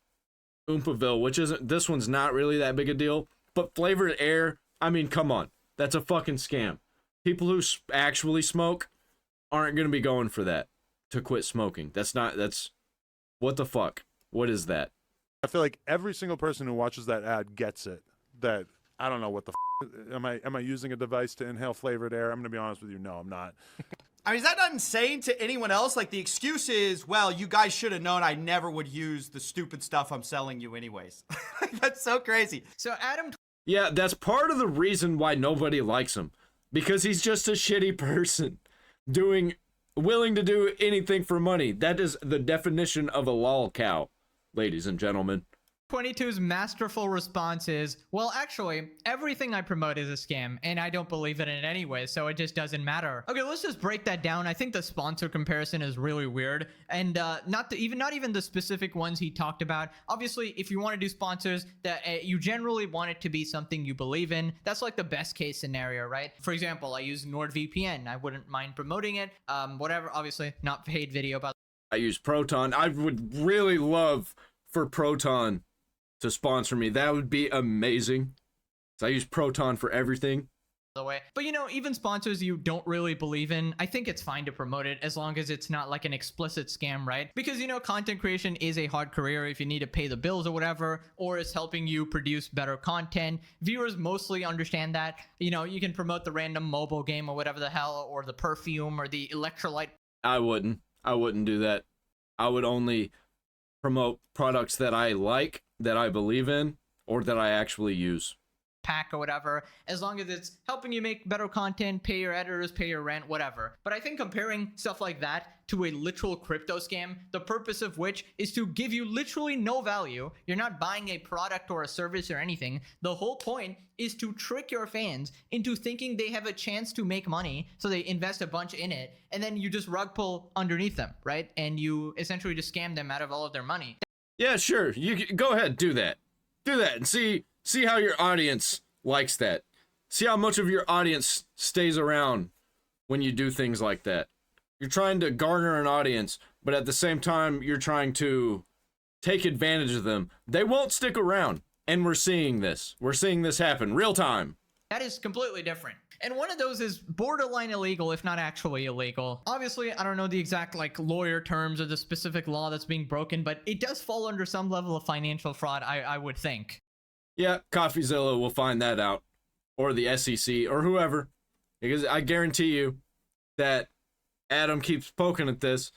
Speaker 1: Oompaville, which isn't, this one's not really that big a deal. But flavored air, I mean, come on. That's a fucking scam. People who actually smoke aren't going to be going for that to quit smoking. That's what the fuck? What is that?
Speaker 7: I feel like every single person who watches that ad gets it. That I don't know what the am I using a device to inhale flavored air? I'm going to be honest with you. No, I'm not.
Speaker 6: I mean, is that not insane to anyone else? Like, the excuse is, well, you guys should have known I never would use the stupid stuff I'm selling you anyways. That's so crazy.
Speaker 2: So Adam,
Speaker 1: Yeah, that's part of the reason why nobody likes him. Because he's just a shitty person. Willing to do anything for money. That is the definition of a lol cow, ladies and gentlemen.
Speaker 2: 22's masterful response is, well, actually, everything I promote is a scam, and I don't believe it in any way, so it just doesn't matter. Okay, let's just break that down. I think the sponsor comparison is really weird, and not even the specific ones he talked about. Obviously, if you want to do sponsors, that you generally want it to be something you believe in. That's like the best case scenario, right? For example, I use NordVPN. I wouldn't mind promoting it. Whatever, obviously, not paid video about.
Speaker 1: I use Proton. I would really love for Proton to sponsor me. That would be amazing. So I use Proton for everything.
Speaker 2: The way, but you know, even sponsors you don't really believe in, I think it's fine to promote it as long as it's not like an explicit scam, right? Because, you know, content creation is a hard career if you need to pay the bills or whatever, or it's helping you produce better content. Viewers mostly understand that. You know, you can promote the random mobile game or whatever the hell, or the perfume or the electrolyte.
Speaker 1: I wouldn't do that. I would only promote products that I like, that I believe in, or that I actually use.
Speaker 2: Pack or whatever, as long as it's helping you make better content, pay your editors, pay your rent, whatever. But I think comparing stuff like that to a literal crypto scam, the purpose of which is to give you literally no value. You're not buying a product or a service or anything. The whole point is to trick your fans into thinking they have a chance to make money, so they invest a bunch in it, and then you just rug pull underneath them, right? And you essentially just scam them out of all of their money.
Speaker 1: Yeah, sure. You go ahead, do that. Do that and see how your audience likes that. See how much of your audience stays around when you do things like that. You're trying to garner an audience, but at the same time, you're trying to take advantage of them. They won't stick around. And we're seeing this. We're seeing this happen real time.
Speaker 2: That is completely different. And one of those is borderline illegal, if not actually illegal. Obviously, I don't know the exact like lawyer terms or the specific law that's being broken, but it does fall under some level of financial fraud, I would think.
Speaker 1: Yeah, Coffeezilla will find that out. Or the SEC, or whoever. Because I guarantee you that Adam keeps poking at this,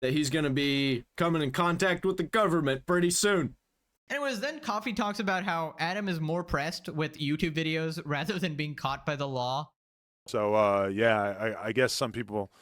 Speaker 1: that he's going to be coming in contact with the government pretty soon.
Speaker 2: Anyways, then Coffee talks about how Adam is more pressed with YouTube videos rather than being caught by the law.
Speaker 7: So, yeah, I guess some people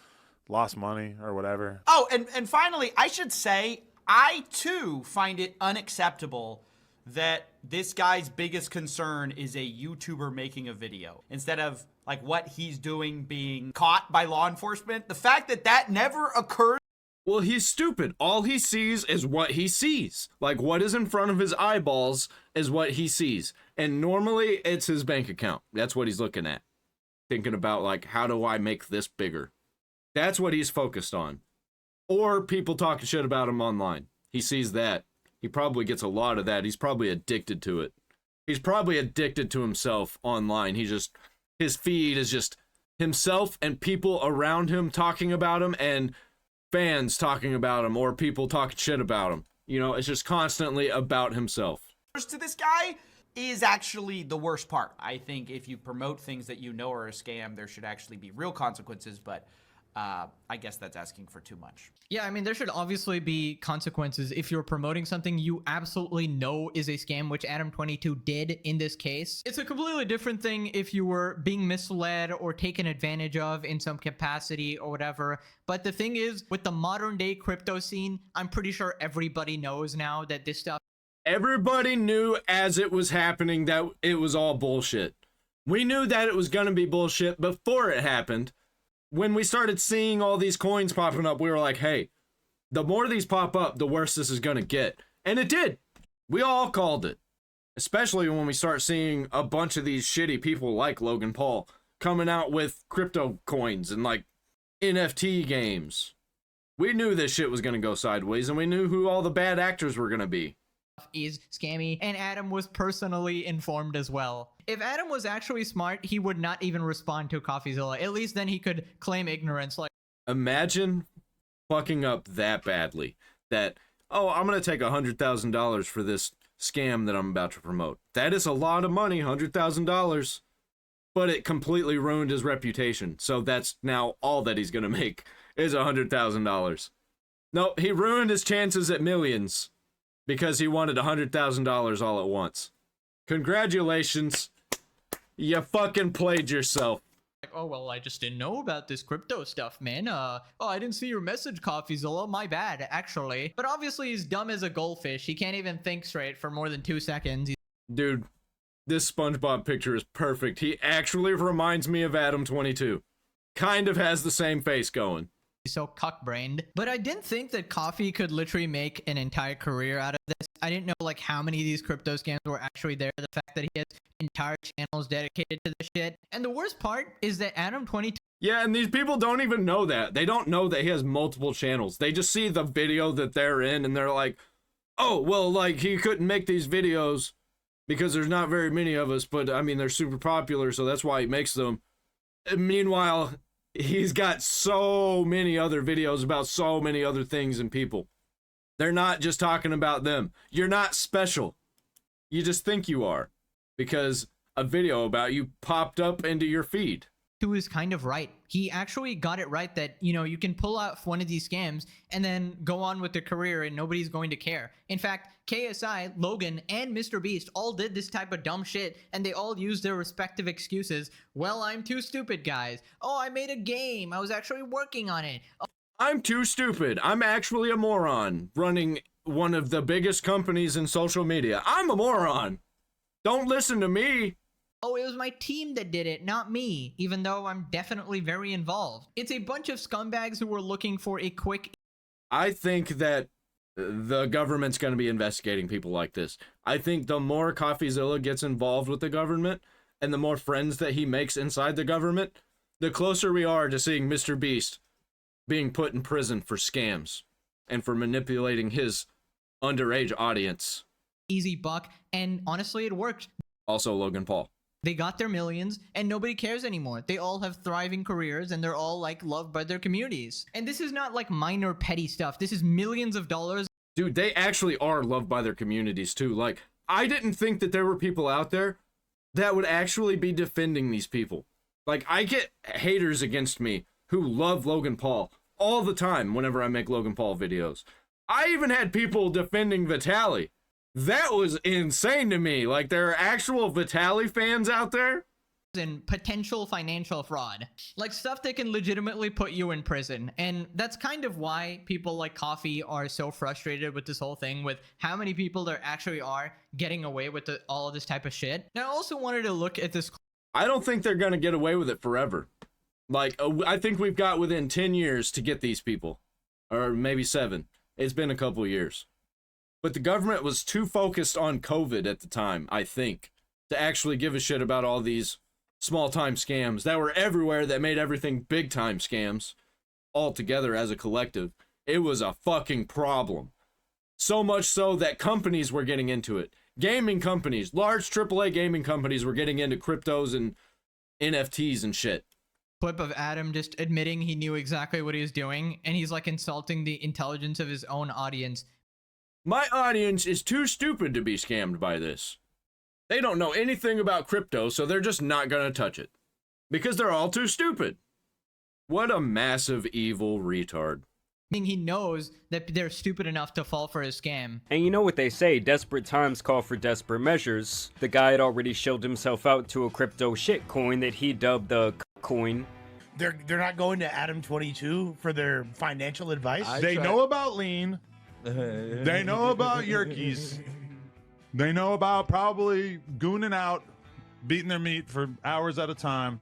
Speaker 7: lost money or whatever.
Speaker 6: Oh, and finally, I should say, I too find it unacceptable that this guy's biggest concern is a YouTuber making a video instead of like what he's doing being caught by law enforcement. The fact that that never occurred.
Speaker 1: Well, he's stupid. All he sees is what he sees. Like, what is in front of his eyeballs is what he sees. And normally, it's his bank account. That's what he's looking at. Thinking about, like, how do I make this bigger? That's what he's focused on. Or people talking shit about him online. He sees that. He probably gets a lot of that. He's probably addicted to it. He's probably addicted to himself online. His feed is just himself and people around him talking about him and fans talking about him or people talking shit about him. You know, it's just constantly about himself.
Speaker 6: To this guy, is actually the worst part. I think if you promote things that you know are a scam, there should actually be real consequences, but I guess that's asking for too much.
Speaker 2: Yeah, I mean, there should obviously be consequences if you're promoting something you absolutely know is a scam, which Adam22 did in this case. It's a completely different thing if you were being misled or taken advantage of in some capacity or whatever. But the thing is, with the modern day crypto scene, I'm pretty sure everybody knows now that this stuff.
Speaker 1: Everybody knew as it was happening that it was all bullshit. We knew that it was going to be bullshit before it happened. When we started seeing all these coins popping up, we were like, hey, the more these pop up, the worse this is going to get. And it did. We all called it. Especially when we start seeing a bunch of these shitty people like Logan Paul coming out with crypto coins and like NFT games. We knew this shit was going to go sideways, and we knew who all the bad actors were going to be.
Speaker 2: Is scammy, and Adam was personally informed as well. If Adam was actually smart, he would not even respond to Coffeezilla. At least then he could claim ignorance. Like,
Speaker 1: imagine fucking up that badly that, oh, I'm gonna take $100,000 for this scam that I'm about to promote. That is a lot of money, $100,000, but it completely ruined his reputation. So that's now all that he's gonna make is $100,000. No, he ruined his chances at millions because he wanted $100,000 all at once. Congratulations. You fucking played yourself.
Speaker 2: oh, well, I just didn't know about this crypto stuff, man. Oh, I didn't see your message, Coffeezilla. My bad, actually. But obviously, he's dumb as a goldfish. He can't even think straight for more than 2 seconds.
Speaker 1: Dude, this SpongeBob picture is perfect. He actually reminds me of Adam22. Kind of has the same face going.
Speaker 2: He's so cuck-brained. But I didn't think that Coffee could literally make an entire career out of this. I didn't know like how many of these crypto scams were actually there. The fact that he has entire channels dedicated to this shit. And the worst part is that Adam22.
Speaker 1: Yeah, and these people don't even know that. They don't know that he has multiple channels. They just see the video that they're in and they're like, oh, well, like he couldn't make these videos because there's not very many of us, but I mean, they're super popular, so that's why he makes them. And meanwhile, he's got so many other videos about so many other things and people. They're not just talking about them. You're not special. You just think you are because a video about you popped up into your feed.
Speaker 2: Is kind of right. He actually got it right that, you know, you can pull out one of these scams and then go on with their career and nobody's going to care. In fact, KSI, Logan, and Mr. Beast all did this type of dumb shit and they all used their respective excuses. Well, I'm too stupid, guys. Oh, I made a game. I was actually working on it. Oh,
Speaker 1: I'm too stupid. I'm actually a moron running one of the biggest companies in social media. I'm a moron. Don't listen to me.
Speaker 2: oh, it was my team that did it, not me, even though I'm definitely very involved. It's a bunch of scumbags who were looking for a quick...
Speaker 1: I think that the government's going to be investigating people like this. I think the more Coffeezilla gets involved with the government and the more friends that he makes inside the government, the closer we are to seeing Mr. Beast being put in prison for scams and for manipulating his underage audience.
Speaker 2: Easy buck, and honestly, it worked.
Speaker 1: Also, Logan Paul.
Speaker 2: They got their millions and nobody cares anymore. They all have thriving careers and they're all like loved by their communities. And this is not like minor petty stuff. This is millions of dollars.
Speaker 1: Dude, they actually are loved by their communities too. Like, I didn't think that there were people out there that would actually be defending these people. Like, I get haters against me who love Logan Paul all the time whenever I make Logan Paul videos. I even had people defending Vitaly. That was insane to me. Like, there are actual Vitaly fans out there.
Speaker 2: And potential financial fraud. Like stuff that can legitimately put you in prison. And that's kind of why people like Coffee are so frustrated with this whole thing, with how many people there actually are getting away with all of this type of shit. Now, I also wanted to look at this.
Speaker 1: I don't think they're going to get away with it forever. Like, I think we've got within 10 years to get these people. Or maybe 7. It's been a couple years. But the government was too focused on COVID at the time, I think, to actually give a shit about all these small-time scams that were everywhere that made everything big-time scams all together as a collective. It was a fucking problem. So much so that companies were getting into it. Gaming companies, large AAA gaming companies were getting into cryptos and NFTs and shit.
Speaker 2: Clip of Adam just admitting he knew exactly what he was doing, and he's like insulting the intelligence of his own audience.
Speaker 1: My audience is too stupid to be scammed by this. They don't know anything about crypto, so they're just not gonna touch it. Because they're all too stupid. What a massive evil retard.
Speaker 2: He knows that they're stupid enough to fall for his scam.
Speaker 3: And you know what they say, desperate times call for desperate measures. The guy had already shilled himself out to a crypto shitcoin that he dubbed the coin.
Speaker 9: They're not going to Adam 22 for their financial advice.
Speaker 7: They know about lean. They know about yerkies. They know about probably gooning out, beating their meat for hours at a time.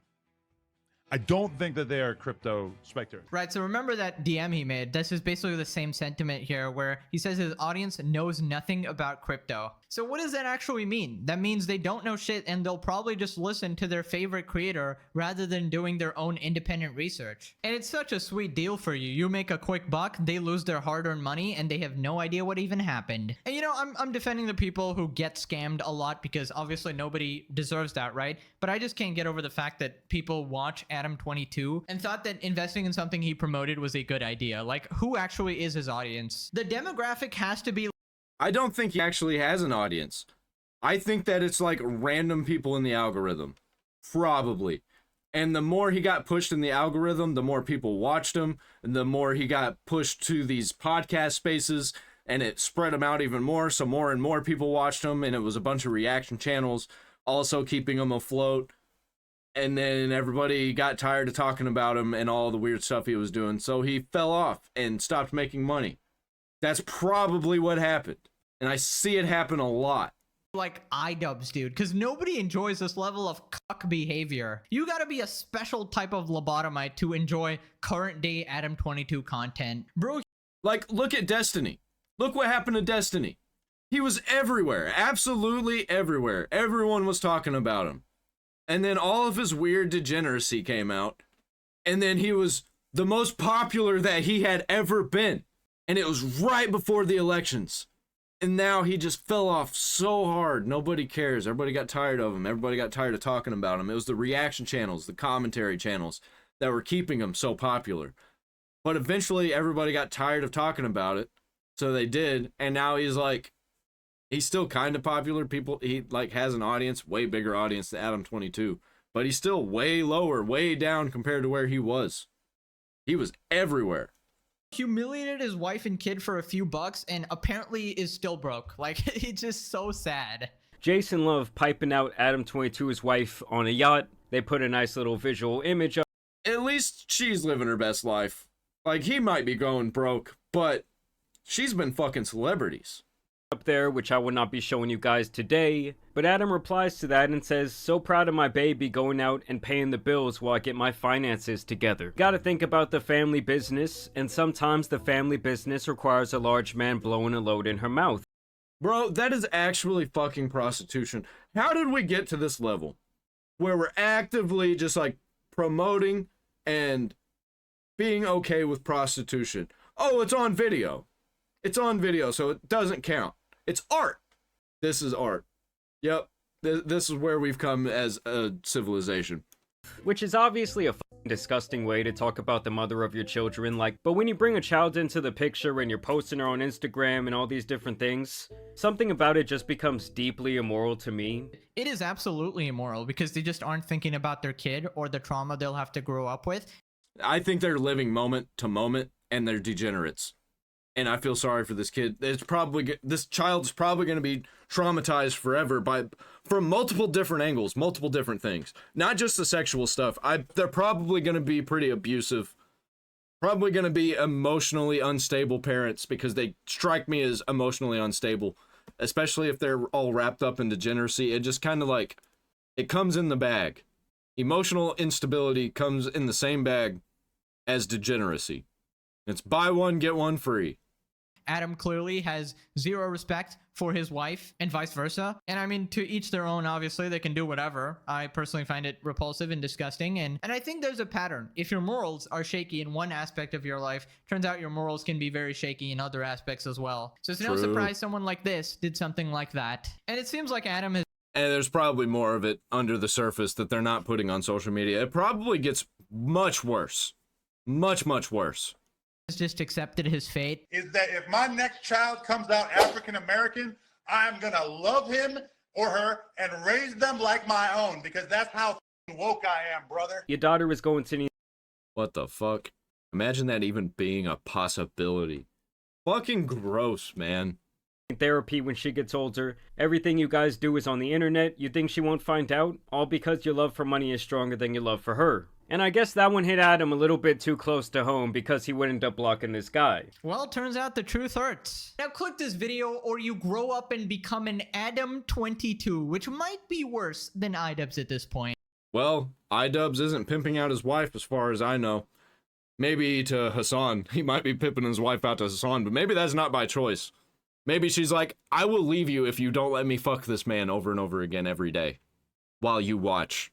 Speaker 7: I don't think that they are crypto spectators.
Speaker 2: Right, so remember that DM he made. This is basically the same sentiment here where he says his audience knows nothing about crypto. So what does that actually mean? That means they don't know shit and they'll probably just listen to their favorite creator rather than doing their own independent research. And it's such a sweet deal for you. You make a quick buck, they lose their hard-earned money, and they have no idea what even happened. And you know, I'm defending the people who get scammed a lot because obviously nobody deserves that, right? But I just can't get over the fact that people watch Adam 22 and thought that investing in something he promoted was a good idea. Like, who actually is his audience? The demographic has to be...
Speaker 1: I don't think he actually has an audience. I think that it's like random people in the algorithm. Probably. And the more he got pushed in the algorithm, the more people watched him, and the more he got pushed to these podcast spaces, and it spread him out even more, so more and more people watched him, and it was a bunch of reaction channels also keeping him afloat. And then everybody got tired of talking about him and all the weird stuff he was doing, so he fell off and stopped making money. That's probably what happened. And I see it happen a lot.
Speaker 2: Like iDubbbz, dude, because nobody enjoys this level of cuck behavior. You gotta be a special type of lobotomite to enjoy current day Adam 22 content. Bro,
Speaker 1: like, look at Destiny. Look what happened to Destiny. He was everywhere, absolutely everywhere. Everyone was talking about him. And then all of his weird degeneracy came out. And then he was the most popular that he had ever been. And it was right before the elections. And now he just fell off so hard. Nobody cares. Everybody got tired of him. Everybody got tired of talking about him. It was the reaction channels, the commentary channels that were keeping him so popular. But eventually everybody got tired of talking about it. So they did. And now he's like, he's still kind of popular. He like has an audience, way bigger audience than Adam 22. But he's still way lower, way down compared to where he was. He was everywhere.
Speaker 2: Humiliated his wife and kid for a few bucks and apparently is still broke. Like, it's just so sad.
Speaker 3: Jason loved piping out Adam 22's wife on a yacht. They put a nice little visual image up.
Speaker 1: At least she's living her best life. Like, he might be going broke, but she's been fucking celebrities
Speaker 3: Up there, which I will not be showing you guys today. But Adam replies to that and says, so proud of my baby going out and paying the bills while I get my finances together. Gotta think about the family business, and sometimes the family business requires a large man blowing a load in her mouth.
Speaker 1: Bro, that is actually fucking prostitution. How did we get to this level? Where we're actively just like promoting and being okay with prostitution. Oh, it's on video. It's on video, so it doesn't count. It's art. This is art. Yep. This is where we've come as a civilization.
Speaker 3: Which is obviously a fucking disgusting way to talk about the mother of your children, like, but when you bring a child into the picture and you're posting her on Instagram and all these different things, something about it just becomes deeply immoral to me.
Speaker 2: It is absolutely immoral because they just aren't thinking about their kid or the trauma they'll have to grow up with.
Speaker 1: I think they're living moment to moment and they're degenerates. And I feel sorry for this kid. This child's probably going to be traumatized forever from multiple different angles, multiple different things. Not just the sexual stuff. They're probably going to be pretty abusive. Probably going to be emotionally unstable parents because they strike me as emotionally unstable. Especially if they're all wrapped up in degeneracy. It just kind of like, it comes in the bag. Emotional instability comes in the same bag as degeneracy. It's buy one, get one free.
Speaker 2: Adam clearly has zero respect for his wife and vice versa. And I mean, to each their own, obviously, they can do whatever. I personally find it repulsive and disgusting. And I think there's a pattern. If your morals are shaky in one aspect of your life, turns out your morals can be very shaky in other aspects as well. So it's no surprise someone like this did something like that. And it seems like Adam has...
Speaker 1: And there's probably more of it under the surface that they're not putting on social media. It probably gets much worse. Much, much worse.
Speaker 2: Just accepted his fate.
Speaker 10: Is that if my next child comes out African American, I'm gonna love him or her and raise them like my own, because that's how woke I am, brother.
Speaker 3: Your daughter is going to need
Speaker 1: What the fuck? Imagine that even being a possibility. Fucking gross, man.
Speaker 3: therapy when she gets older. Everything you guys do is on the internet. You think she won't find out? All because your love for money is stronger than your love for her. And I guess that one hit Adam a little bit too close to home because he would end up blocking this guy.
Speaker 2: Well, turns out the truth hurts. Now click this video or you grow up and become an Adam22, which might be worse than iDubbbz at this point.
Speaker 1: Well, iDubbbz isn't pimping out his wife as far as I know. Maybe to Hassan. He might be pimping his wife out to Hassan, but maybe that's not by choice. Maybe she's like, I will leave you if you don't let me fuck this man over and over again every day while you watch.